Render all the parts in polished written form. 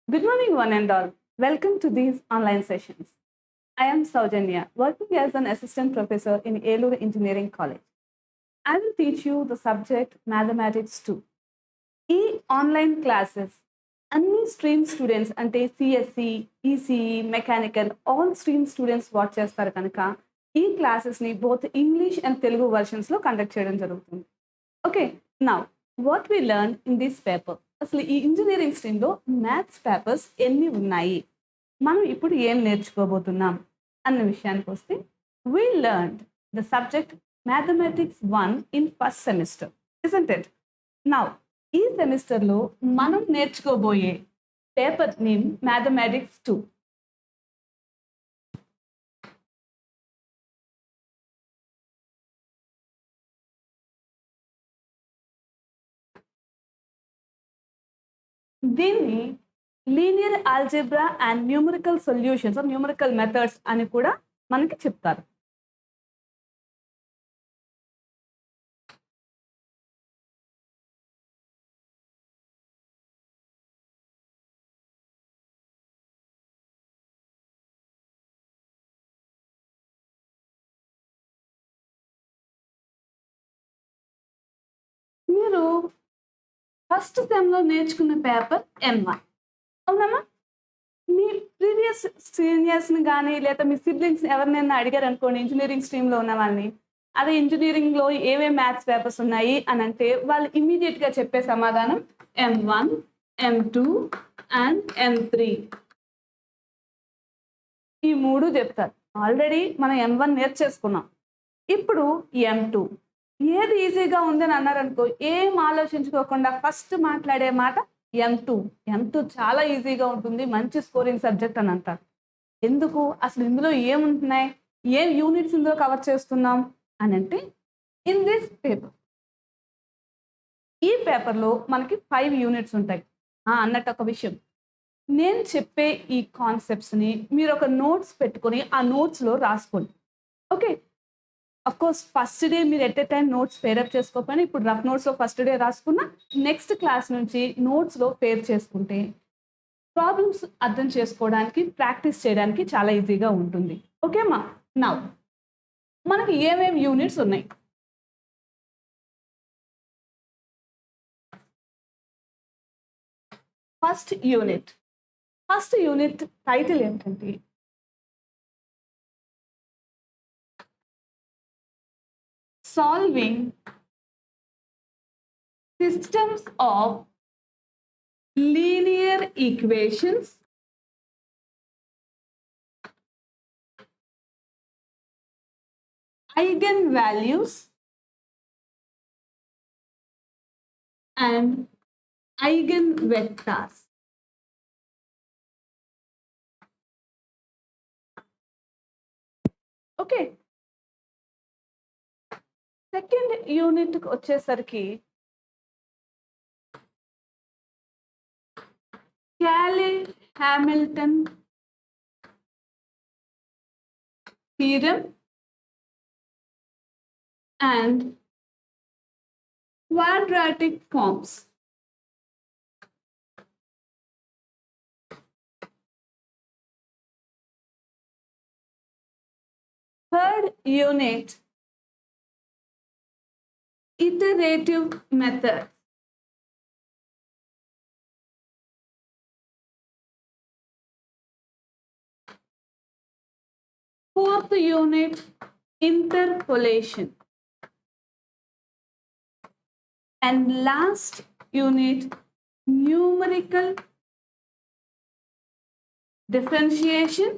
Good morning, one and all. Welcome to these online sessions. I am Saujanya, working as an assistant professor in Elur Engineering College. I will teach you the subject Mathematics 2. ఈ online classes అన్ని stream students అంటే CSE ECE mechanical all stream students watch చేస్తారు కనుక ఈ క్లాసెస్ని both English and Telugu వర్షన్స్లో conduct చేయడం జరుగుతుంది. Okay, now what we learn in this paper, అసలు ఈ ఇంజనీరింగ్ స్ట్రీమ్లో మ్యాథ్స్ పేపర్స్ ఎన్ని ఉన్నాయి, మనం ఇప్పుడు ఏం నేర్చుకోబోతున్నాం అన్న విషయానికి వస్తే we learn the subject mathematics 1 in first semester, isn't it? Now ఈ సెమిస్టర్లో మనం నేర్చుకోబోయే పేపర్ నేమ్ మ్యాథమెటిక్స్ 2. దీన్ని linear algebra and numerical solutions numerical methods అని కూడా మనకి చెప్తారు. మీరు ఫస్ట్ సెమ్లో నేర్చుకున్న పేపర్ M1 అవునమ్మా? మీ ప్రీవియస్ సీనియర్స్ని కానీ లేదా మీ సిబ్లింగ్స్ ఎవరినైనా అడిగారు అనుకోండి ఇంజనీరింగ్ స్ట్రీమ్లో ఉన్న వాళ్ళని, అదే ఇంజనీరింగ్లో ఏమేమి మ్యాథ్స్ పేపర్స్ ఉన్నాయి అని అంటే వాళ్ళు ఇమ్మీడియట్గా చెప్పే సమాధానం M1, M2 అండ్ M3 ఈ మూడు చెప్తారు. ఆల్రెడీ మనం M1 నేర్చేసుకున్నాం, ఇప్పుడు M2 ఏది ఈజీగా ఉందని అన్నారనుకో ఏం ఆలోచించుకోకుండా ఫస్ట్ మాట్లాడే మాట M2 చాలా ఈజీగా ఉంటుంది, మంచి స్కోరింగ్ సబ్జెక్ట్ అని అంటారు. ఎందుకు? అసలు ఇందులో ఏముంటున్నాయి, ఏం యూనిట్స్ ఇందులో కవర్ చేస్తున్నాం అని అంటే ఇన్ దిస్ పేపర్, ఈ పేపర్లో మనకి 5 యూనిట్స్ ఉంటాయి. అన్నట్టు ఒక విషయం, నేను చెప్పే ఈ కాన్సెప్ట్స్ని మీరు ఒక నోట్స్ పెట్టుకొని ఆ నోట్స్లో రాసుకోండి. Okay, of course first day మీరు ఎట్ ఏ టైం నోట్స్ పేరప్ చేసుకోకపోయినా ఇప్పుడు రఫ్ నోట్స్లో ఫస్ట్ డే రాసుకున్న నెక్స్ట్ క్లాస్ నుంచి నోట్స్లో పేర్ చేసుకుంటే ప్రాబ్లమ్స్ అర్థం చేసుకోవడానికి ప్రాక్టీస్ చేయడానికి చాలా ఈజీగా ఉంటుంది. ఓకేమ్మా? నౌ మనకి ఏమేమి యూనిట్స్ ఉన్నాయి? ఫస్ట్ యూనిట్ టైటిల్ ఏంటంటే solving systems of linear equations eigenvalues and eigenvectors. Okay, second unit వచ్చేసరికి Cayley-Hamilton theorem and quadratic forms. Third unit, iterative methods. Fourth unit, interpolation. And last unit, numerical differentiation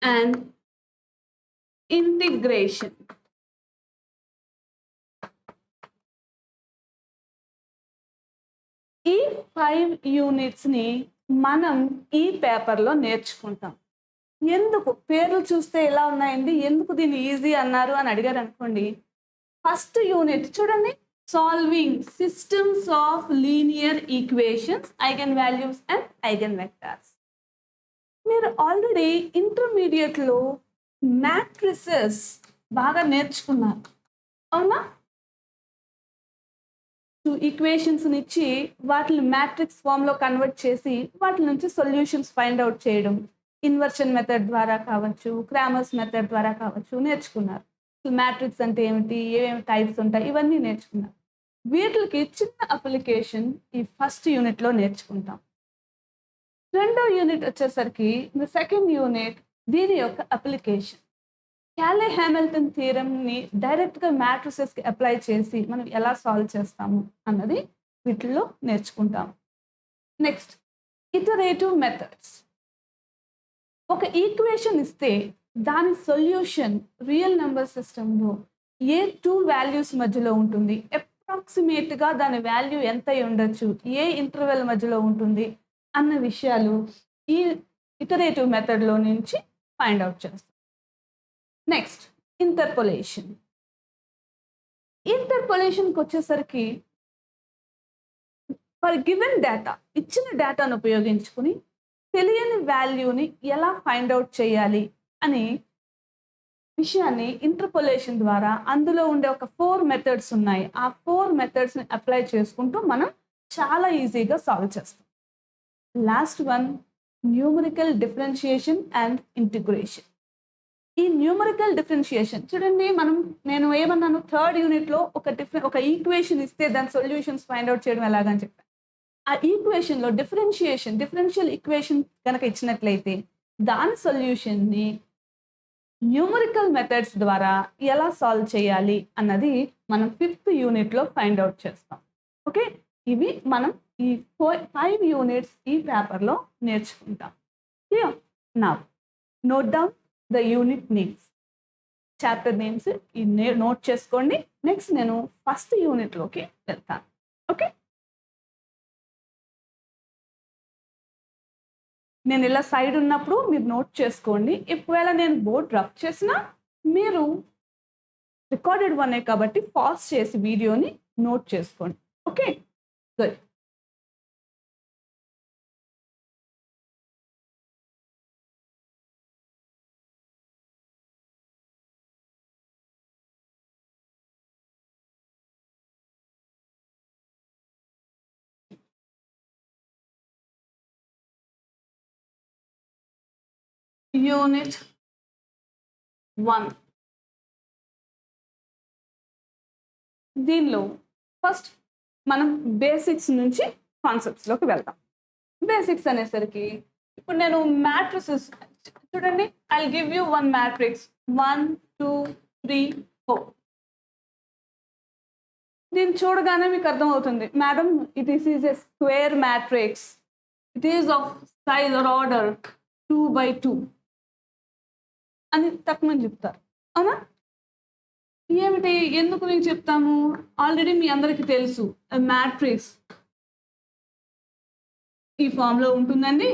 and integration. ఈ 5 యూనిట్స్ని మనం ఈ పేపర్లో నేర్చుకుంటాం. ఎందుకు పేర్లు చూస్తే ఎలా ఉన్నాయండి, ఎందుకు దీన్ని ఈజీ అన్నారు అని అడిగారు అనుకోండి, ఫస్ట్ యూనిట్ చూడండి, solving systems of linear equations eigen values and eigen vectors. మీరు ఆల్రెడీ ఇంటర్మీడియట్లో మ్యాట్రిసెస్ బాగా నేర్చుకున్నారు, అవునా? ఈక్వేషన్స్ని ఇచ్చి వాటిని మ్యాట్రిక్స్ ఫామ్లో కన్వర్ట్ చేసి వాటి నుంచి సొల్యూషన్స్ ఫైండ్ అవుట్ చేయడం ఇన్వర్షన్ మెథడ్ ద్వారా కావచ్చు, క్రామర్స్ మెథడ్ ద్వారా కావచ్చు నేర్చుకున్నారు. మ్యాట్రిక్స్ అంటే ఏమిటి, ఏమేమి టైప్స్ ఉంటాయి, ఇవన్నీ నేర్చుకున్నారు. వీటికి చిన్న అప్లికేషన్ ఈ ఫస్ట్ యూనిట్లో నేర్చుకుంటాం. రెండో యూనిట్ వచ్చేసరికి సెకండ్ యూనిట్ దీని యొక్క అప్లికేషన్. క్యాలే హ్యామిల్టన్ థియరమ్ని డైరెక్ట్గా మ్యాట్రిసెస్కి అప్లై చేసి మనం ఎలా సాల్వ్ చేస్తాము అన్నది వీటిల్లో నేర్చుకుంటాం. Next iterative methods. ఒక ఈక్వేషన్ ఇస్తే దాని సొల్యూషన్ రియల్ నెంబర్ సిస్టంలో ఏ 2 వాల్యూస్ మధ్యలో ఉంటుంది, అప్రాక్సిమేట్గా దాని వాల్యూ ఎంత అయి ఉండొచ్చు, ఏ ఇంటర్వెల్ మధ్యలో ఉంటుంది అన్న విషయాలు ఈ ఇటరేటివ్ మెథడ్లో నుంచి ఫైండ్ అవుట్ చేస్తాం. Next interpolation. ఇంటర్పోలేషన్కి వచ్చేసరికి ఫర్ గివెన్ డేటా, ఇచ్చిన డేటాను ఉపయోగించుకుని తెలియని వాల్యూని ఎలా ఫైండ్ అవుట్ చేయాలి అని విషయాన్ని ఇంటర్పోలేషన్ ద్వారా అందులో ఉండే ఒక 4 మెథడ్స్ ఉన్నాయి. ఆ 4 మెథడ్స్ని అప్లై చేసుకుంటూ మనం చాలా ఈజీగా సాల్వ్ చేస్తాం. Last one numerical differentiation and integration. ఈ న్యూమరికల్ డిఫరెన్షియేషన్ చూడండి, నేను ఏమన్నాను, థర్డ్ యూనిట్లో ఒక ఈక్వేషన్ ఇస్తే దాని సొల్యూషన్స్ ఫైండ్ అవుట్ చేయడం ఎలాగని చెప్పాను. ఆ ఈక్వేషన్లో డిఫరెన్షియల్ ఈక్వేషన్ కనుక ఇచ్చినట్లయితే దాని సొల్యూషన్ని న్యూమరికల్ మెథడ్స్ ద్వారా ఎలా సాల్వ్ చేయాలి అన్నది మనం 5th యూనిట్లో ఫైండ్ అవుట్ చేస్తాం. ఓకే, ఇవి మనం ఈ 5 యూనిట్స్ ఈ పేపర్లో నేర్చుకుంటాం. Clear? Now note down the unit names, chapter names note చేసుకోండి. నెక్స్ట్ నేను ఫస్ట్ యూనిట్లోకి వెళ్తాను. ఓకే, నేను ఇలా సైడ్ ఉన్నప్పుడు మీరు నోట్ చేసుకోండి. ఒకవేళ నేను బోర్డ్ రఫ్ చేసినా మీరు రికార్డెడ్ వనే కాబట్టి పాజ్ చేసి వీడియోని నోట్ చేసుకోండి. Okay, good. యూనిట్ 1 దీనిలో ఫస్ట్ మనం బేసిక్స్ నుంచి కాన్సెప్ట్స్లోకి వెళ్తాం. బేసిక్స్ అనేసరికి ఇప్పుడు నేను మ్యాట్రిసెస్ చూడండి, ఐ గివ్ యూ 1 మ్యాట్రిక్స్ 1 2 3 4. దీన్ని చూడగానే మీకు అర్థమవుతుంది, madam it is a square matrix, it is of size are order 2/2 అని తక్కువ చెప్తారు. అవునా? ఏమిటి, ఎందుకు నేను చెప్తాము, ఆల్రెడీ మీ అందరికీ తెలుసు మ్యాట్రిక్స్ ఈ ఫామ్లో ఉంటుందండి.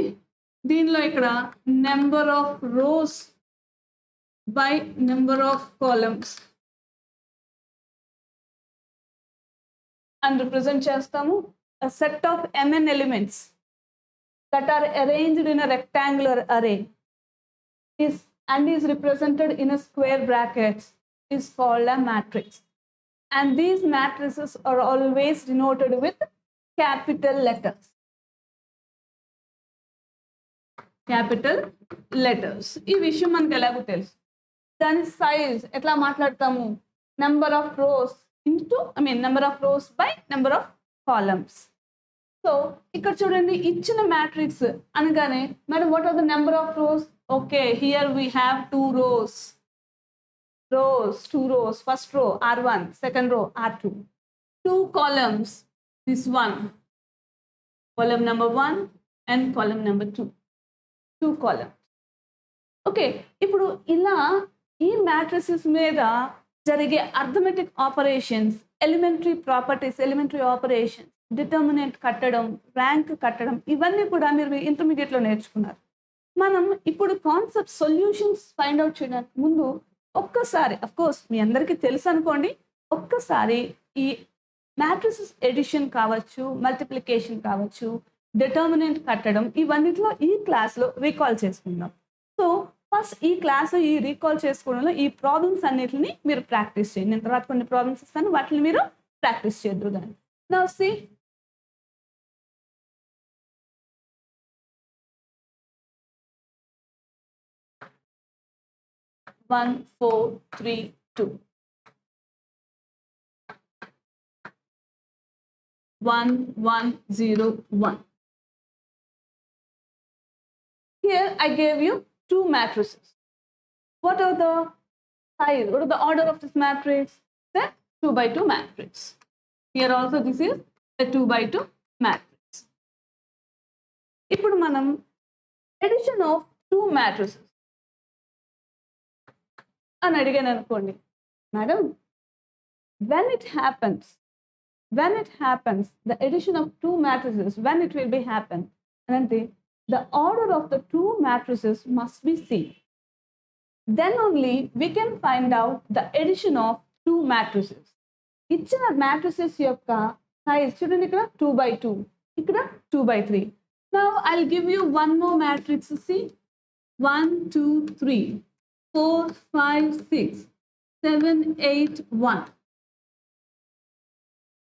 దీనిలో ఇక్కడ number of rows by number of columns అని రిప్రజెంట్ చేస్తాము. A set of mn elements that are arranged in a rectangular array is represented in a square brackets is called a matrix. And these matrices are always denoted with capital letters. Capital letters. ఈ విషయం మనకు ఎలాగో తెలుసు. దాని size ఎట్లా మాట్లాడతాము, number of rows number of rows by number of columns. So ఇక్కడ చూడండి, ఇచ్చిన మ్యాట్రిక్స్ అనగానే madam what are the number of rows? Okay, here we have 2 rows. 2 rows. First row R1, second row R2. 2 columns, this one, column number 1 and column number 2. 2 columns. Okay, ఇప్పుడు ఇలా ఈ matrices మీద జరిగే arithmetic operations, elementary properties, elementary operations, determinant కట్టడం, rank కట్టడం, ఇవన్నీ కూడా మీరు ఇంటర్మీడియట్లో నేర్చుకున్నారు. మనం ఇప్పుడు కాన్సెప్ట్ సొల్యూషన్స్ ఫైండ్ అవుట్ చేయడానికి ముందు ఒక్కసారి, అఫ్కోర్స్ మీ అందరికీ తెలుసు అనుకోండి, ఒక్కసారి ఈ మ్యాట్రిసెస్ ఎడిషన్ కావచ్చు, మల్టిప్లికేషన్ కావచ్చు, డిటర్మినెంట్ కట్టడం, ఇవన్నిటిలో ఈ క్లాస్లో రీకాల్ చేసుకుందాం. సో ఫస్ట్ ఈ క్లాస్ ఈ రీకాల్ చేసుకోవడంలో ఈ ప్రాబ్లమ్స్ అన్నిటిని మీరు ప్రాక్టీస్ చేయండి. నేను తర్వాత కొన్ని ప్రాబ్లమ్స్ ఇస్తాను, వాటిని మీరు ప్రాక్టీస్ చేద్దరు కానీ. Now see, 1, 4, 3, 2. 1, 1, 0, 1. Here I gave you two matrices. What are the size? What is the order of this matrix? The 2 by 2 matrix. Here also this is a 2 by 2 matrix. ఇప్పుడు మనం addition of two matrices అని అడిగాను అనుకోండి, madam, when it happens, the addition of two matrices, when it will be happen, అంటే the order of the two matrices must be same. Then only we can find out the addition of two matrices. ఇచ్చిన matrices యొక్క size చూడండి, ఇక్కడ 2 by 2, ఇక్కడ 2 by 3. Now I'll give you one more matrix. See, 1, 2, 3, 4, 5, 6, 7, 8, 1.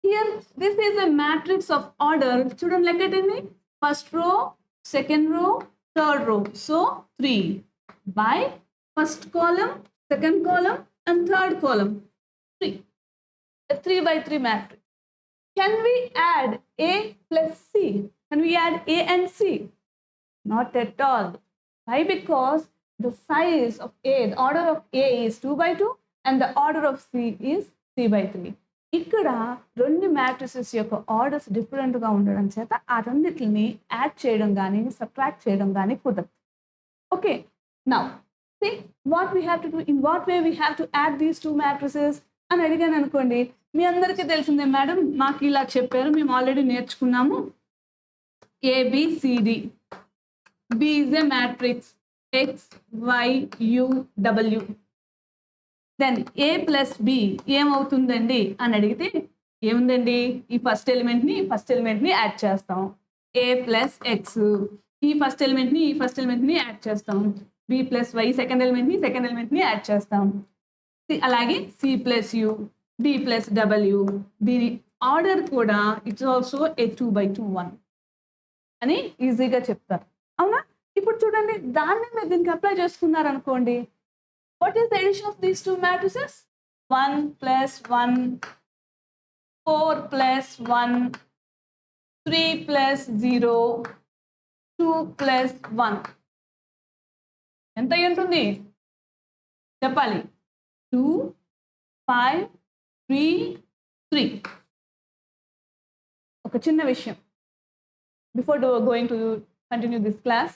Here, this is a matrix of order. Children, look at it. First row, second row, third row. So 3 by first column, second column, and third column. 3. A 3 by 3 matrix. Can we add A plus C? Can we add A and C? Not at all. Why? Because the size of A, the order of A is 2 by 2 and the order of C is 3 by 3. ఇక్కడ రెండు matrices యొక్క orders డిఫరెంట్గా ఉండడం చేత ఆ రెండింటిని add చేయడం కానీ సబ్ట్రాక్ట్ చేయడం కానీ కుదరదు. Okay, now see what we have to do, in what way we have to add these two matrices అని అడిగాను అనుకోండి. మీ అందరికీ తెలిసిందే మేడం, మాకు ఇలా చెప్పారు, మేము ఆల్రెడీ నేర్చుకున్నాము. ABCD, B is a matrix, X, Y, U, W. Then A plus B ఏమవుతుందండి అని అడిగితే ఏముందండి, ఈ ఫస్ట్ ఎలిమెంట్ని యాడ్ చేస్తాం. A ప్లస్ ఎక్స్, ఈ ఫస్ట్ ఎలిమెంట్ని యాడ్ చేస్తాం. B ప్లస్ వై, సెకండ్ ఎలిమెంట్ని యాడ్ చేస్తాం. అలాగే C plus U, D plus W. దీని ఆర్డర్ కూడా ఇట్స్ ఆల్సో a 2 by 2 1 అని ఈజీగా చెప్తారు, అవునా? ఇప్పుడు చూడండి, దాన్ని మీరు దీనికి అప్లై చేసుకున్నారు అనుకోండి. What is the addition of these two matrices? 1 plus 1, 4 plus 1, 3 plus 0, 2 plus 1. ఎంత ఉంటుంది చెప్పాలి? 2, 5, 3, 3. ఒక చిన్న విషయం, before going to continue this class,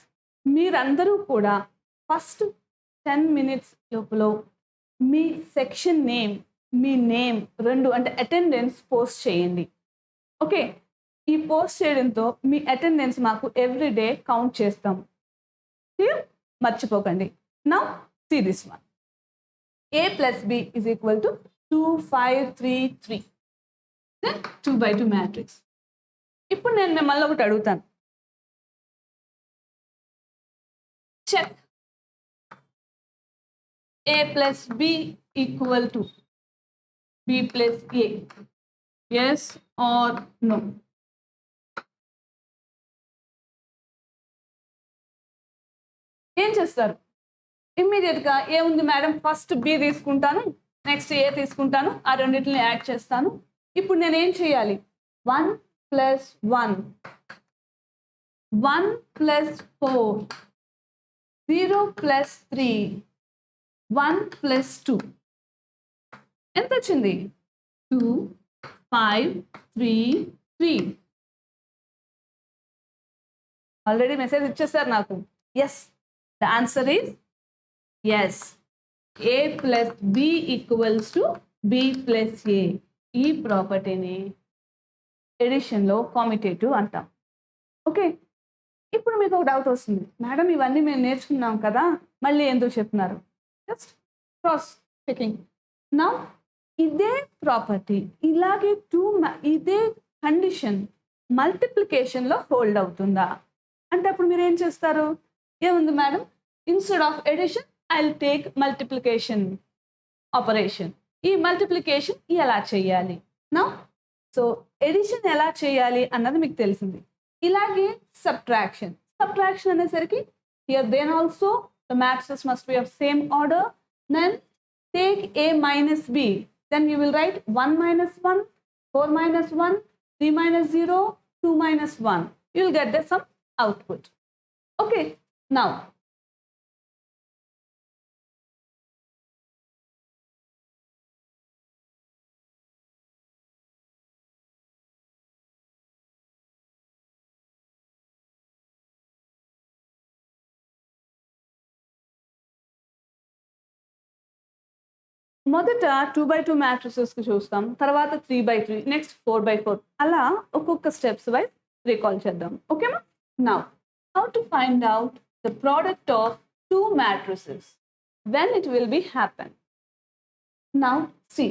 మీరందరూ కూడా ఫస్ట్ 10 minutes లోపల మీ సెక్షన్ నేమ్, మీ నేమ్ రెండు అంటే అటెండెన్స్ పోస్ట్ చేయండి. ఓకే, ఈ పోస్ట్ చేయడంతో మీ అటెండెన్స్ మాకు ఎవ్రీ డే కౌంట్ చేస్తాం. మర్చిపోకండి. Now see this one, A plus B is equal to 2, 5, 3, 3. 2 by 2 matrix. ఇప్పుడు నేను మిమ్మల్ని ఒకటి అడుగుతాను, check A plus B equal to B plus A. Yes or no? ఏం చేస్తారు? ఇమ్మీడియట్గా ఏముంది మేడం, ఫస్ట్ B తీసుకుంటాను, నెక్స్ట్ A తీసుకుంటాను, ఆ రెండింటిని యాడ్ చేస్తాను. ఇప్పుడు నేను ఏం చేయాలి? 1 plus 1, 1 plus 4, 0 plus 3, 1 plus 2. ఎంత వచ్చింది? 2, 5, 3, 3. ఆల్రెడీ మెసేజ్ ఇచ్చేసారు నాకు. Yes, the answer is yes. A plus B equals to B plus A. ఈ ప్రాపర్టీని ఎడిషన్లో కామిటేటివ్ అంటాం. ఓకే, ఇప్పుడు మీకు ఒక డౌట్ వస్తుంది, మేడం ఇవన్నీ మేము నేర్చుకున్నాం కదా, మళ్ళీ ఎందుకు చెప్తున్నారు? Just cross checking. నా ఇదే ప్రాపర్టీ, ఇలాగే ఇదే కండిషన్ మల్టిప్లికేషన్లో హోల్డ్ అవుతుందా అంటే అప్పుడు మీరు ఏం చేస్తారు? ఏముంది madam, instead of addition I will take multiplication operation. ఈ మల్టిప్లికేషన్ ఎలా చేయాలి? నా సో ఎడిషన్ ఎలా చేయాలి అన్నది మీకు తెలిసింది. ఇలాగే సబ్ట్రాక్షన్ అనేసరికి here then also the matrices must be of same order. Then take a minus b, then you will write 1 minus 1, 4 minus 1, 3 minus 0, 2 minus 1. You will get the some output. Okay, now మొదట 2x2 మ్యాట్రిసెస్కి చూస్తాం, తర్వాత 3x3, next 4x4, అలా ఒక్కొక్క steps wise recall చేద్దాం. ఓకేమా? Now how to find out the product of 2 matrices, when it will be happen. Now see,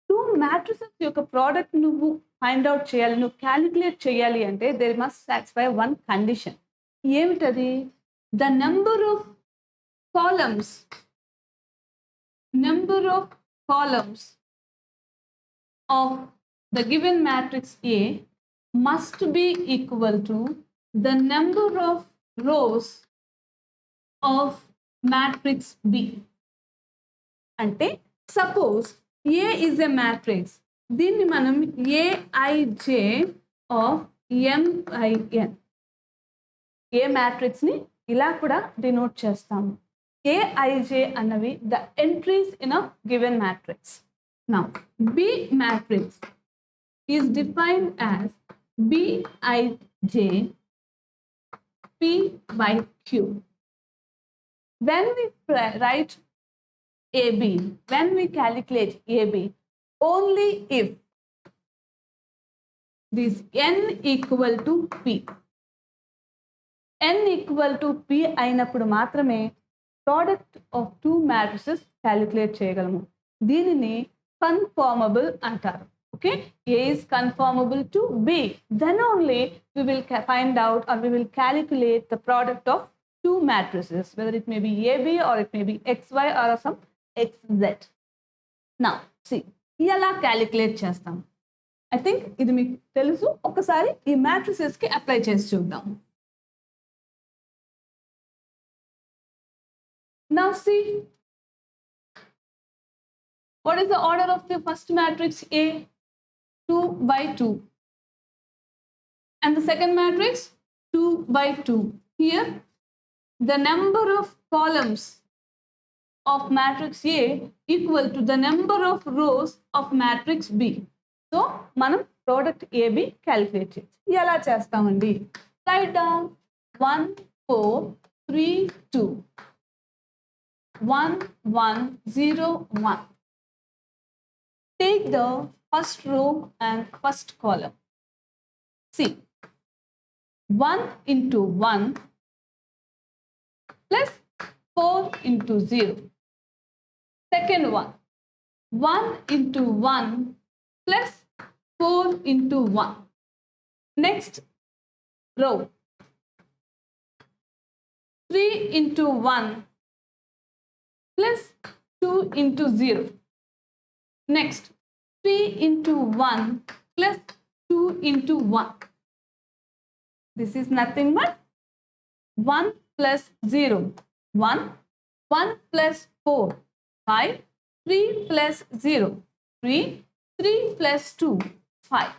2 matrices యొక్క product నువ్వు find out చేయాలి, నువ్వు క్యాలిక్యులేట్ చేయాలి అంటే there must satisfy one condition. ఏమిటది? The number of columns of the given matrix A must be equal to the number of rows of matrix B. అంటే suppose A is a matrix, దీన్ని మనం Aij of min, A matrix ని ఇలా కూడా denote చేస్తాము. Aij అన్నవి the entries in a given matrix. Now B matrix is defined as Bij P by Q. When we write AB, when we calculate AB, only if this n equal to P, n equal to P అయినప్పుడు మాత్రమే product of 2 matrices calculate చేయగలము. దీనిని కన్ఫార్మబుల్ అంటారు. Okay, A is conformable to B, then only we will find out or we will calculate the product of 2 matrices, whether it may be AB or it may be XY or some XZ. Now see, ఎలా calculate చేస్తాం? I think ఇది మీకు తెలుసు. ఒకసారి ఈ మ్యాట్రిసెస్కి apply చేసి చూద్దాం. Now see, what is the order of the first matrix A? 2 by 2. And the second matrix 2 by 2. Here the number of columns of matrix A equal to the number of rows of matrix B. So మనం product AB calculate చేయొచ్చు. ఎలా చేస్తామండి? Write down 1 4 3 2 1 1 0 1. Take the first row and first column. See, 1 into 1 plus 4 into 0. Second one, 1 into 1 plus 4 into 1. Next row, 3 into 1 plus 2 into 0. Next, 3 into 1 plus 2 into 1. This is nothing but 1 plus 0, 1, 1 plus 4, 5, 3 plus 0, 3, 3 plus 2, 5.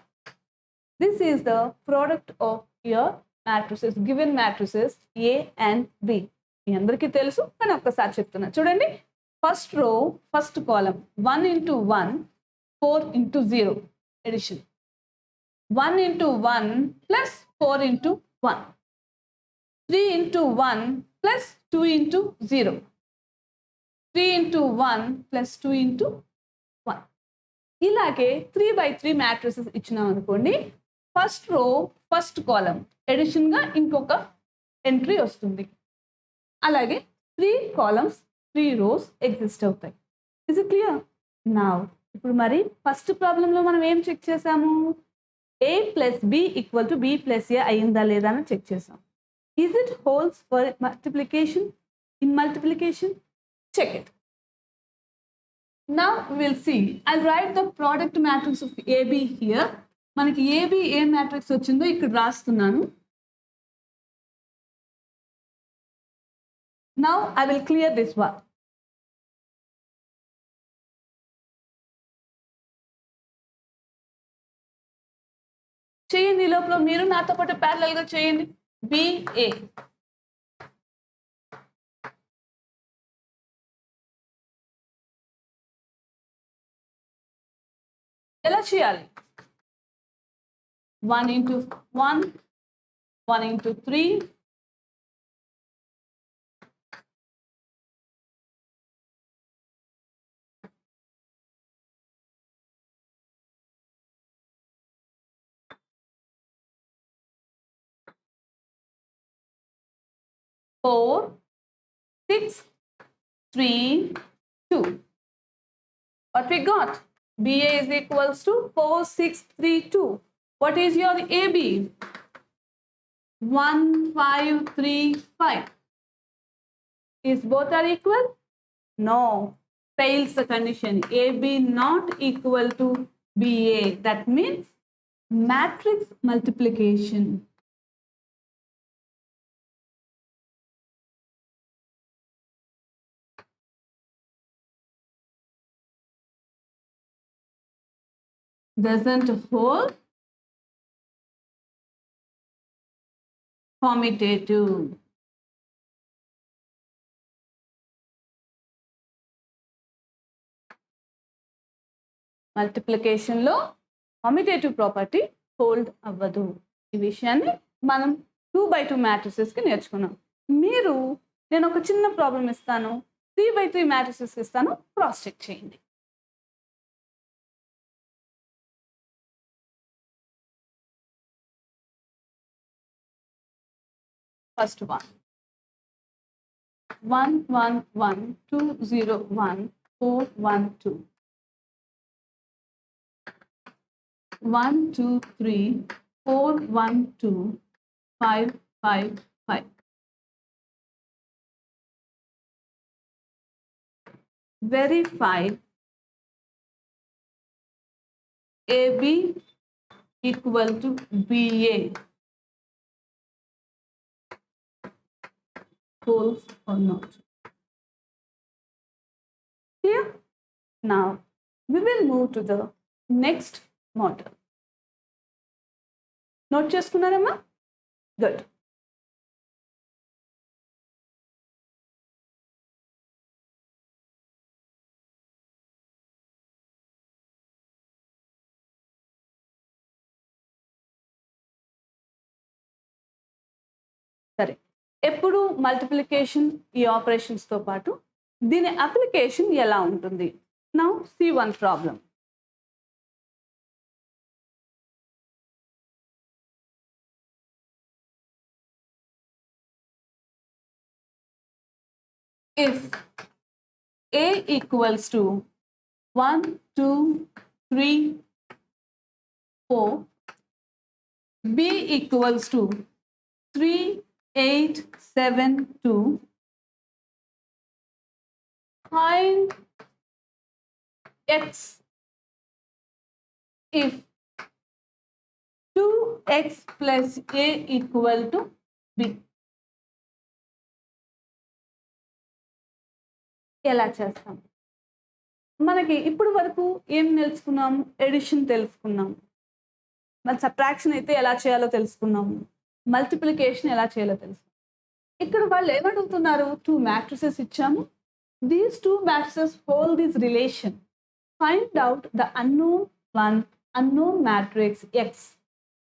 This is the product of your matrices, given matrices A and B. మీ అందరికీ తెలుసు, కానీ ఒక్కసారి చెప్తున్నా చూడండి. First row first కాలం 1 into 1 4 into 0 addition, 1 into 1 plus 4 into 1, 3 into 1 plus 2 into 0, 3 into 1 plus 2 into 1. ఇలాగే 3x3 matrices ఇచ్చినాం అనుకోండి. First row first కాలం ఎడిషన్గా ఇంకొక ఎంట్రీ వస్తుంది. అలాగే 3 కాలమ్స్ 3 రోస్ ఎగ్జిస్ట్ అవుతాయి. Is it clear? నా ఇప్పుడు మరి ఫస్ట్ ప్రాబ్లంలో మనం ఏం చెక్ చేసాము? A plus B equal to B plus A అయిందా లేదా అని చెక్ చేసాం. Is it holds for multiplication? In multiplication check it. Now we'll see. I'll write the product matrix of AB here. మనకి AB ఏ matrix వచ్చిందో ఇక్కడ రాస్తున్నాను. Now I will clear this one. చేయండి, లోపల మీరు నాతో పాటు ప్యారలల్ గా చేయండి. BA ఎలా చేయాలి? 1 into 1, 1 into 3, 4, 6, 3, 2. What we got? BA is equals to 4, 6, 3, 2. What is your AB? 1, 5, 3, 5. Is both are equal? No. Fails the condition. AB not equal to BA. That means matrix multiplication. Doesn't hold commutative. Multiplication లో commutative property hold అవ్వదు. ఈ విషయాన్ని మనం 2x2 matrices కి నేర్చుకున్నాం. మీరు నేను ఒక చిన్న ప్రాబ్లం ఇస్తాను, 3x3 మ్యాట్రిసెస్ ఇస్తాను, క్రాస్ చెక్ చేయండి. First 1 1 1 1 2 0 1 4 1 2 1 2 3 4 1 2 5 5 5. Verify AB equal to BA. False or not? Here. Now we will move to the next model. Note చేసుకున్నారమ్మా? Good. సరే, ఎప్పుడు మల్టిప్లికేషన్ ఈ ఆపరేషన్స్ తో పాటు దీని అప్లికేషన్ ఎలా ఉంటుంది? Now see one problem. If A equals to 1 2 3 4, B equals to 3 8 7 2, find X if 2X plus A equal to B. ఎలా చేస్తాం? మనకి ఇప్పుడు వరకు ఏం తెలుసుకున్నాం? ఎడిషన్ తెలుసుకున్నాం, మరి సబ్ట్రాక్షన్ అయితే ఎలా చేయాలో తెలుసుకున్నాము, మల్టిప్లికేషన్ ఎలా చేయాలో తెలుసుకున్నాం. ఇక్కడ వాళ్ళు ఏమడుగుతున్నారు? 2 మ్యాట్రిసెస్ ఇచ్చాము. These 2 matrices hold this relation. Find out the unknown one, unknown matrix X.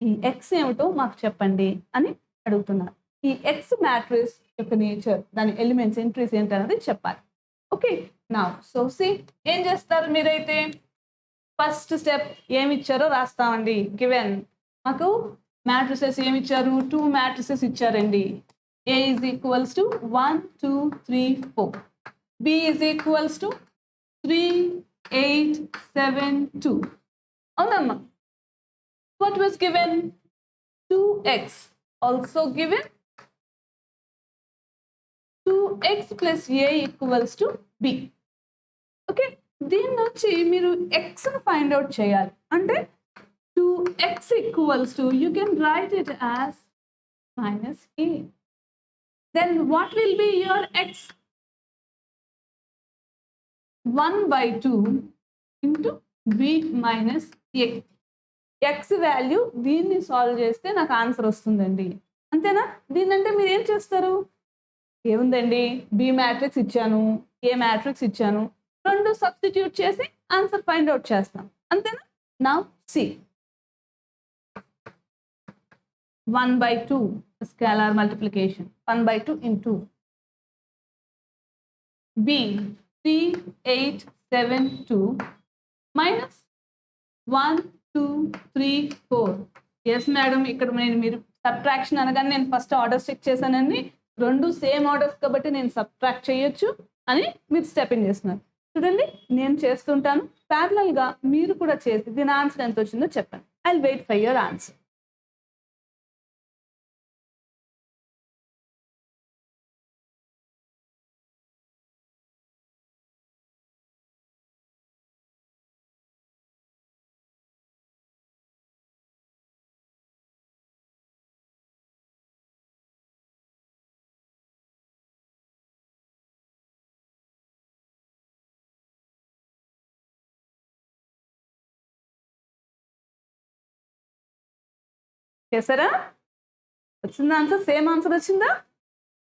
ఈ ఎక్స్ ఏమిటో మాకు చెప్పండి అని అడుగుతున్నారు. ఈ ఎక్స్ మ్యాట్రిక్స్ యొక్క నేచర్, దాని ఎలిమెంట్స్, ఎంట్రీస్ ఏంటన్నది చెప్పాలి. ఓకే, నా సో సి ఏం చేస్తారు మీరైతే? ఫస్ట్ స్టెప్ ఏమి ఇచ్చారో రాస్తామండి. గివెన్ మాకు మ్యాట్రిసెస్ ఏమి ఇచ్చారు? 2 మ్యాట్రిసెస్ ఇచ్చారండి. A is equals to 1 2 3 4. B is equals to 3 8 7 2. అవునమ్మా. What was given? 2x. Also given 2x plus A equals to B. Okay. దీని నుంచి మీరు ఎక్స్ని ఫైండ్ అవుట్ చేయాలి. అంటే 2x equals to you can write it as minus a. Then what will be your x? 1/2 into b minus a. x value దీన్ని solve చేస్తే నాకు answer వస్తుందండి. అంతేనా? దీన్నంటే మీరు ఏం చేస్తారు? ఏముందండి, బి మ్యాట్రిక్స్ ఇచ్చాను, ఏ మ్యాట్రిక్స్ ఇచ్చాను, రెండు సబ్స్టిట్యూట్ చేసి ఆన్సర్ ఫైండ్ అవుట్ చేస్తాం. అంతేనా? Now see 1/2 scalar multiplication. 1/2 into b 3872 minus 1 2 3 4. Yes madam, ఇక్కడ మీరు సబ్ట్రాక్షన్ అనగానే నేను ఫస్ట్ ఆర్డర్స్ చెక్ చేశానండి. రెండు సేమ్ ఆర్డర్స్ కాబట్టి నేను సబ్ట్రాక్ట్ చేయొచ్చు అని మీరు స్టెప్ ఇన్ చేస్తున్నారు. చూడండి, నేను చేస్తుంటాను, ప్యారలల్గా మీరు కూడా చేసి దీని ఆన్సర్ ఎంత వచ్చిందో చెప్పండి. I will wait for your answer. చేశారా? వచ్చిందా ఆన్సర్? సేమ్ ఆన్సర్ వచ్చిందా?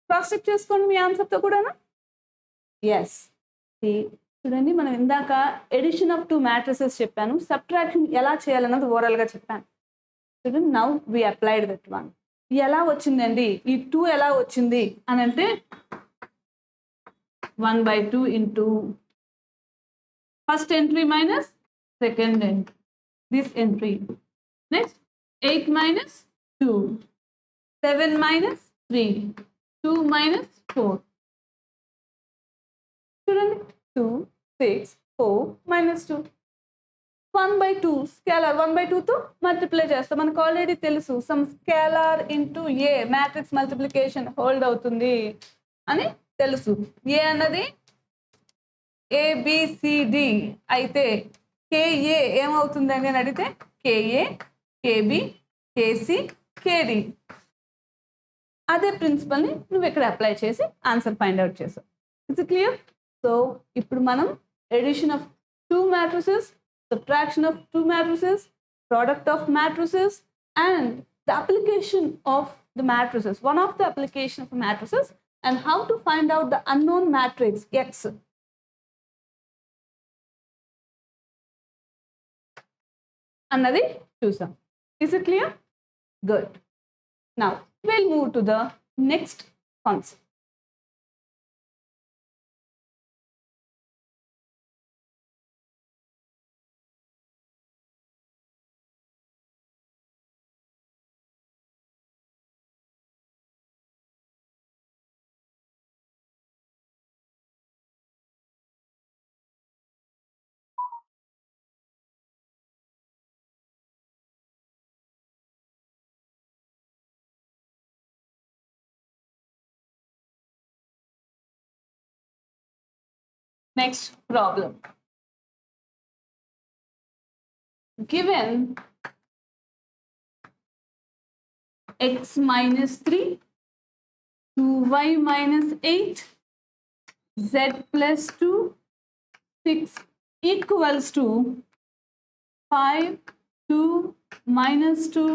క్రాస్ చెక్ చేసుకోండి మీ ఆన్సర్తో కూడాను. ఎస్, చూడండి, మనం ఇందాక ఎడిషన్ ఆఫ్ 2 మ్యాట్రిసెస్ చెప్పాను, సబ్ట్రాక్షన్ ఎలా చేయాలన్నది ఓవరాల్గా చెప్పాను. చూడండి, now we applied that one. ఎలా వచ్చిందండి ఈ 2 ఎలా వచ్చింది అని అంటే 1/2 into first entry minus second entry, this entry. Next 8 minus 2, 7 minus 3, 2 minus 4. చూడండి, 2 6 4 minus 2. 1/2 స్కేలార్ 1/2తో మల్టిప్లై చేస్తాం. మనకు ఆల్రెడీ తెలుసు, సమ్ స్కేలార్ ఇంటూ ఏ మ్యాట్రిక్స్ మల్టిప్లికేషన్ హోల్డ్ అవుతుంది అని తెలుసు. ఏ అన్నది ఏబిసిడి అయితే కేఏ ఏమవుతుందండి అని అడిగితే కేఏ, కేబి, కేసి, కేడి. అదే ప్రిన్సిపల్ని నువ్వు ఇక్కడ అప్లై చేసి ఆన్సర్ ఫైండ్ అవుట్ చేసావు. It's clear? సో ఇప్పుడు మనం edition of 2 matrices, subtraction of 2 matrices, product of matrices, and the application of the matrices, one of the application of matrices, and how to find out the unknown matrix X అన్నది చూసాం. Is it clear? Good. Now we'll move to the next concept. Next problem. Given x minus 3, 2y minus 8, z plus 2, 6 equals to 5, 2 minus 2,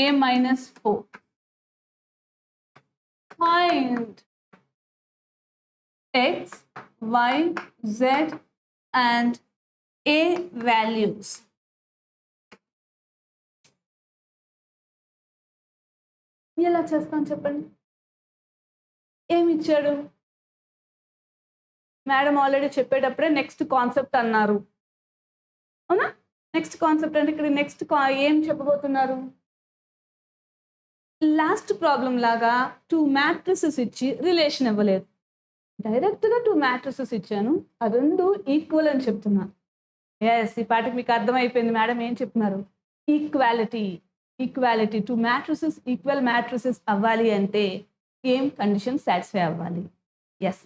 a minus 4. Find x, y, z and a values. ఎలా చేస్తాను చెప్పండి? ఏమి ఇచ్చాడు madam? Already చెప్పేటప్పుడే next concept అన్నారు, అవునా? Next concept అంటే ఇక్కడ next ఏం చెప్పబోతున్నారు? లాస్ట్ ప్రాబ్లం లాగా 2 మ్యాట్రిసెస్ ఇచ్చి రిలేషన్ ఇవ్వలేదు, డైరెక్ట్గా 2 మ్యాట్రిసెస్ ఇచ్చాను, ఆ రెండు ఈక్వల్ అని చెప్తున్నాను. ఎస్, ఈ పాటికి మీకు అర్థమైపోయింది మేడం ఏం చెప్తున్నారు. Equality, equality 2 matrices equal matrices అవ్వాలి అంటే ఏం కండిషన్ సాటిస్ఫై అవ్వాలి? Yes,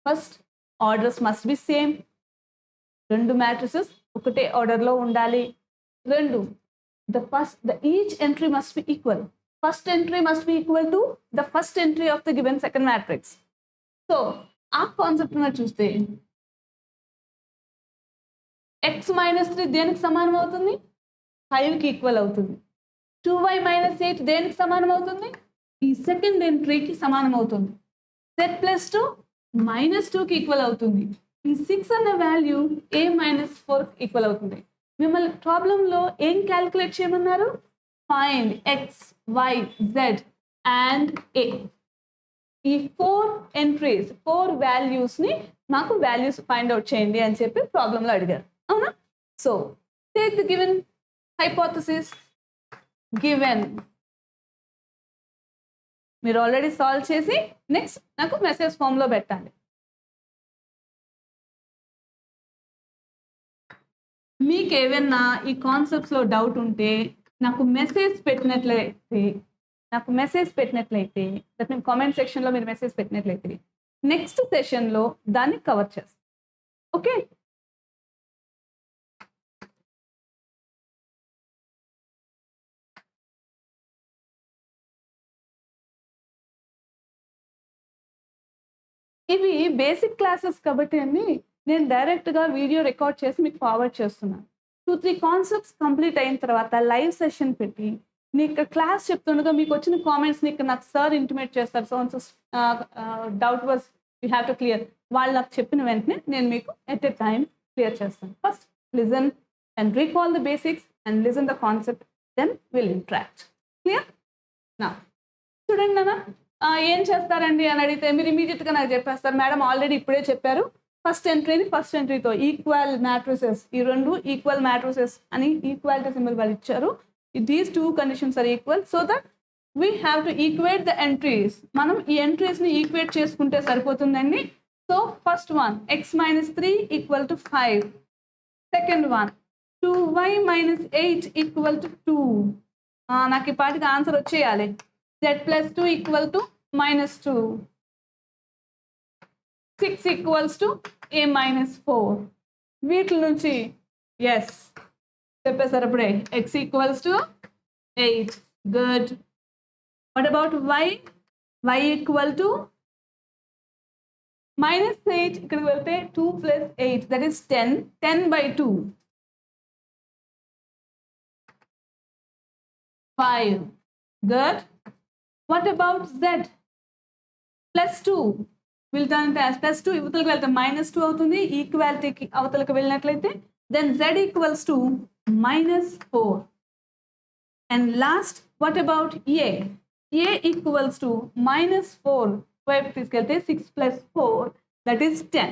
first orders must be same. రెండు మ్యాట్రిసెస్ ఒకటే ఆర్డర్లో ఉండాలి. రెండు, each entry must be equal. First entry must be equal to the first entry of the given second matrix. So ఆ కాన్సెప్ట్ చూస్తే x - 3 దేనికి సమానం అవుతుంది? 5కి ఈక్వల్ అవుతుంది. 2y - 8 దేనికి సమానం అవుతుంది? ఈ సెకండ్ ఎంట్రీకి సమానం అవుతుంది. z+2 -2కి ఈక్వల్ అవుతుంది. ఈ 6 అనే వాల్యూ a - 4కి ఈక్వల్ అవుతుంది. మిమ్మల్ని ప్రాబ్లంలో ఏం క్యాల్కులేట్ చేయమన్నారు? Find x, y, z and a. ఈ 4 ఎంట్రీస్ 4 వాల్యూస్ని నాకు వాల్యూస్ ఫైండ్ అవుట్ చేయండి అని చెప్పి ప్రాబ్లంలో అడిగారు. అవునా? So take the given hypothesis. Given మీరు ఆల్రెడీ సాల్వ్ చేసి నెక్స్ట్ నాకు మెసేజ్ ఫామ్లో పెట్టండి. మీకు ఏమైనా ఈ కాన్సెప్ట్స్లో డౌట్ ఉంటే నాకు మెసేజ్ పెట్టినట్లయితే దట్ మీన్ కామెంట్ సెక్షన్లో మీరు మెసేజ్ పెట్టినట్లయితే నెక్స్ట్ సెషన్లో దాన్ని కవర్ చేస్తాం. ఓకే? ఇవి బేసిక్ క్లాసెస్ కాబట్టి అండి నేను డైరెక్ట్గా వీడియో రికార్డ్ చేసి మీకు ఫార్వర్డ్ చేస్తున్నాను. 2-3 కాన్సెప్ట్స్ కంప్లీట్ అయిన తర్వాత లైవ్ సెషన్ పెట్టి నేను ఇక్కడ క్లాస్ చెప్తుండగా మీకు వచ్చిన కామెంట్స్ని ఇక్కడ నాకు సార్ ఇంటిమేట్ చేస్తారు. So doubt was you have to clear. వాళ్ళు నాకు చెప్పిన వెంటనే నేను మీకు ఎట్ ఎ టైం క్లియర్ చేస్తాను. First listen and recall the basics and listen the concept, then will interact. Clear? నా చూడండి నాన్న, ఏం చేస్తారండి అని అడిగితే మీరు ఇమీడియట్గా నాకు చెప్పేస్తారు, మేడం ఆల్రెడీ ఇప్పుడే చెప్పారు ఫస్ట్ ఎంట్రీతో ఈక్వల్ మ్యాట్రిసెస్, ఈ రెండు ఈక్వల్ మ్యాట్రిసెస్ అని ఈక్వాలిటీ సింబల్ వాళ్ళు ఇచ్చారు. These 2 conditions are equal so that we have to equate the entries. మనం ఈ ఎంట్రీస్ని ఈక్వేట్ చేసుకుంటే సరిపోతుందండి. So first one x - 3 = 5. Second one 2y - 8 = 2. నాకు ఈ పాటికి ఆన్సర్ వచ్చేయాలి. z+2 = -2. 6 = a - 4. వీటి నుంచి ఎస్ చెప్పేసారు అప్పుడే. x = 8. Good. What about y? y = -8. ఇక్కడికి వెళ్తే 2 + 8 that is 10. 10/2. 5. Good. What about z? +2. We'll turn it as +2. ఇవతలకి వెళ్తే -2 అవుతుంది. ఈక్వాలిటీకి అవతలకి వెళ్ళినట్లయితే then z = -4. And last, what about a? a = -4 వైపు తీసుకెళ్తే 6 + 4 that is 10.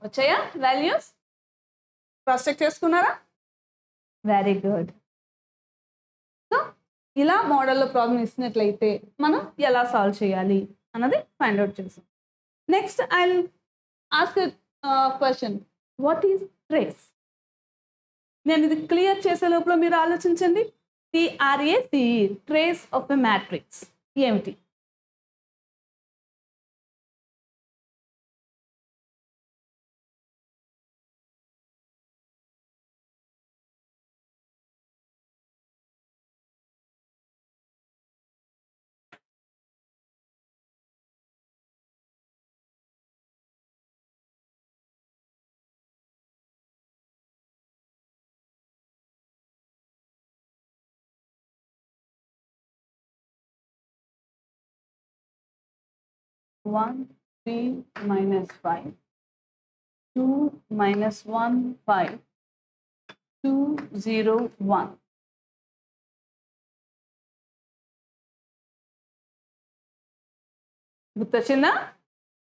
వచ్చాయా వాల్యూస్? క్రాస్ చెక్ చేసుకున్నారా? Very good. సో ఇలా మోడల్లో ప్రాబ్లం ఇచ్చినట్లయితే మనం ఎలా సాల్వ్ చేయాలి అన్నది ఫైండ్ అవుట్ చేసాం. Next I ask question, what is trace? నేను ఇది క్లియర్ చేసే లోపల మీరు ఆలోచించండి. TRACE, trace of a matrix ఏమిటి? One 3 - 5, 2 - 1 5, 2 0 1. గుర్తొచ్చిందా?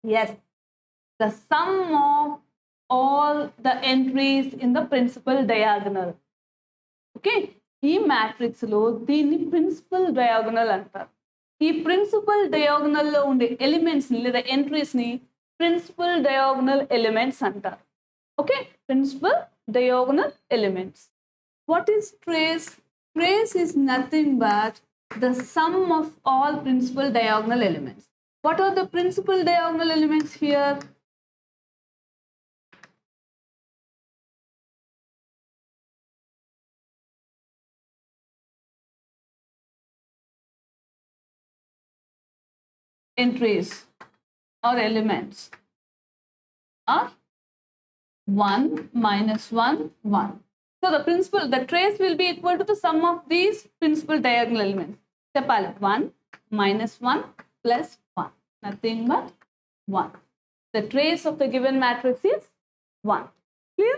Yes, the sum of all the entries in the principal diagonal. Okay, ఈ మ్యాట్రిక్స్లో దీన్ని ప్రిన్సిపల్ డయాగనల్ అంటారు. ఈ ప్రిన్సిపల్ డయాగనల్లో ఉండే ఎలిమెంట్స్ని లేదా ఎంట్రీస్ని ప్రిన్సిపల్ డయాగనల్ ఎలిమెంట్స్ అంటారు. Okay, principal diagonal elements. What is trace? Trace is nothing but the sum of all principal diagonal elements. What are the principal diagonal elements here? entries or elements are 1 minus 1, 1. So the trace will be equal to the sum of these principal diagonal elements. Chepali 1 minus 1 plus 1. Nothing but 1. The trace of the given matrix is 1. Clear?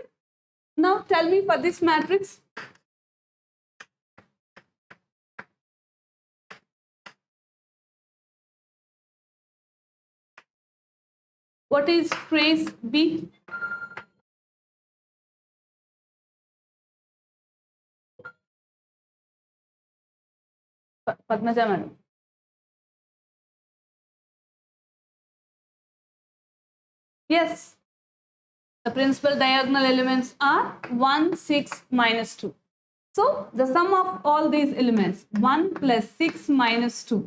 Now tell me for this matrix. What is trace B? Padmaja madam. Yes. The principal diagonal elements are 1, 6, minus 2. So the sum of all these elements 1 plus 6 minus 2.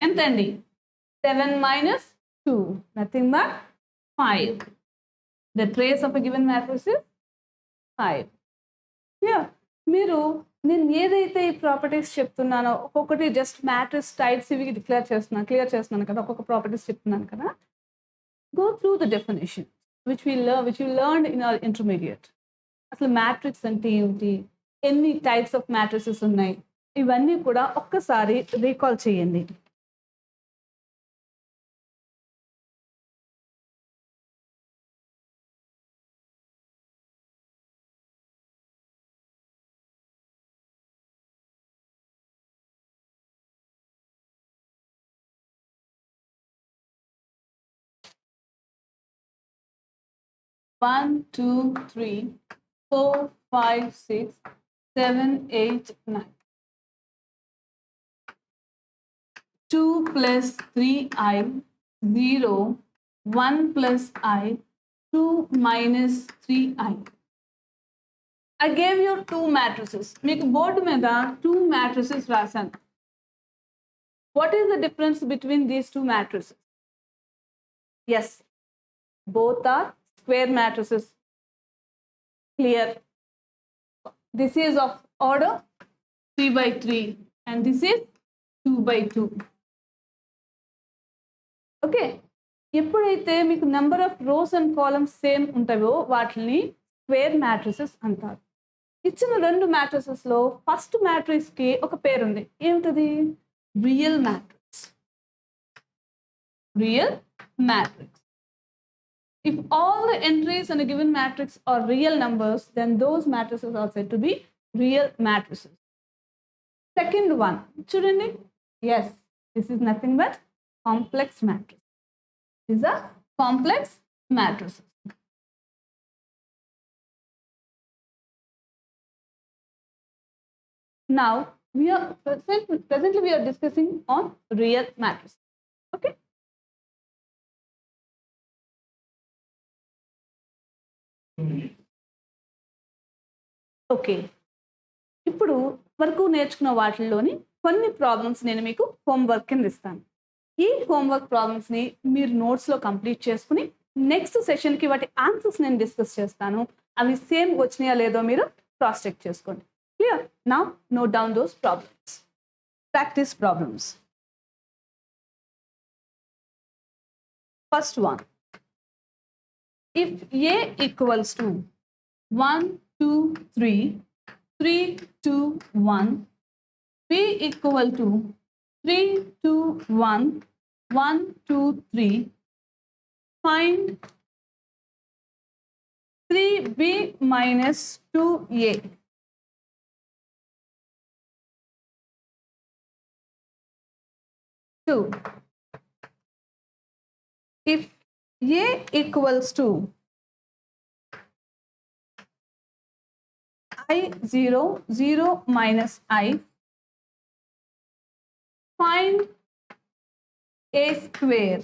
Entandi? 7 minus 2. Nothing but 5. The trace of a given matrix is 5. Yeah. మీరు నేను ఏదైతే ఈ properties చెప్తున్నానో ఒక్కొక్కటి just matrix types ఇవి clear చేస్తున్నాను కదా, ఒక్కొక్క ప్రాపర్టీస్ చెప్తున్నాను కదా. Go through the definition which you learned in our intermediate. అసలు మ్యాట్రిక్స్ అంటే ఏమిటి, ఎన్ని టైప్స్ ఆఫ్ మ్యాట్రిసెస్ ఉన్నాయి, ఇవన్నీ కూడా ఒక్కసారి రీకాల్ చేయండి. One, two, three, 4, 5, 6, 7, 8, 9. 2 plus 3i, 0, 1 plus I, 2 minus 3i. I gave you 2 matrices. మీకు బోర్డు మీద 2 matrices రాశాను. What is the difference between these 2 matrices? Yes, both are square matrices. Clear? This is of order 3 by 3 and this is 2 by 2. Okay. ఎప్పుడైతే మీకు number of rows and columns same ఉంటాయో వాటిని square matrices అంటారు. ఇచ్చిన 2 మ్యాట్రిసెస్లో first మ్యాట్రిక్స్కి ఒక పేరు ఉంది. ఏమిటది? Real matrix. Real matrix. If all the entries in a given matrix are real numbers, then those matrices are said to be real matrices. Second one, chudandi. Yes, this is nothing but complex matrix. These are complex matrices. Now presently we are discussing on real matrices. Okay. Okay, ఇప్పుడు వరకు నేర్చుకున్న వాటిల్లోని కొన్ని problems నేను మీకు homework కింద ఇస్తాను. ఈ homework ప్రాబ్లమ్స్ని మీరు నోట్స్లో కంప్లీట్ చేసుకుని నెక్స్ట్ సెషన్కి వాటి ఆన్సర్స్ నేను డిస్కస్ చేస్తాను. అవి సేమ్ వచ్చినాయా లేదో మీరు క్రాస్ చెక్ చేసుకోండి. Clear? Now note down those problems. Practice problems. First one, if A equals to 1, 2, 3, 3, 2, 1, B equal to 3, 2, 1, 1, 2, 3, find 3B minus 2A. If A equals to I 0, 0 minus I, find A square.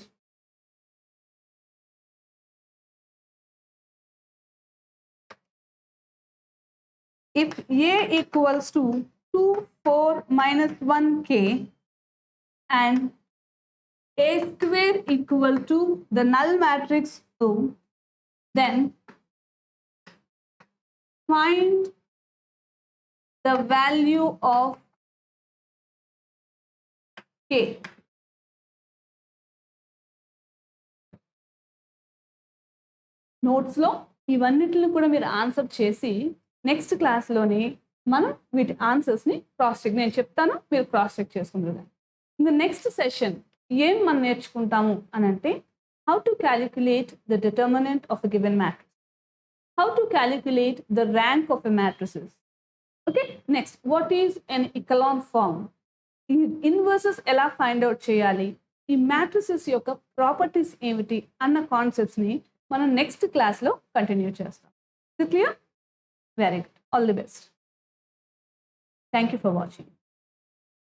If A equals to 2, 4 minus 1K and A square equal to the null matrix 2, then find the value of K. నోట్స్లో ఇవన్నిటిని కూడా మీరు answer చేసి next క్లాస్లోని మనం వీటి ఆన్సర్స్ని cross check, నేను చెప్తాను మీరు cross check చేసుకుంటారు. ఇన్ ద నెక్స్ట్ సెషన్ ఏం మనం నేర్చుకుంటాము అని అంటే how to calculate the determinant of a given matrix, how to calculate the rank of a matrices. Okay, next what is an echelon form, ఈ ఇన్వర్సెస్ ఎలా find out చేయాలి, ఈ matrices యొక్క ప్రాపర్టీస్ ఏమిటి అన్న కాన్సెప్ట్స్ని మనం నెక్స్ట్ క్లాస్లో కంటిన్యూ చేస్తాం. ఇది clear? Very good, all the best. Thank you for watching.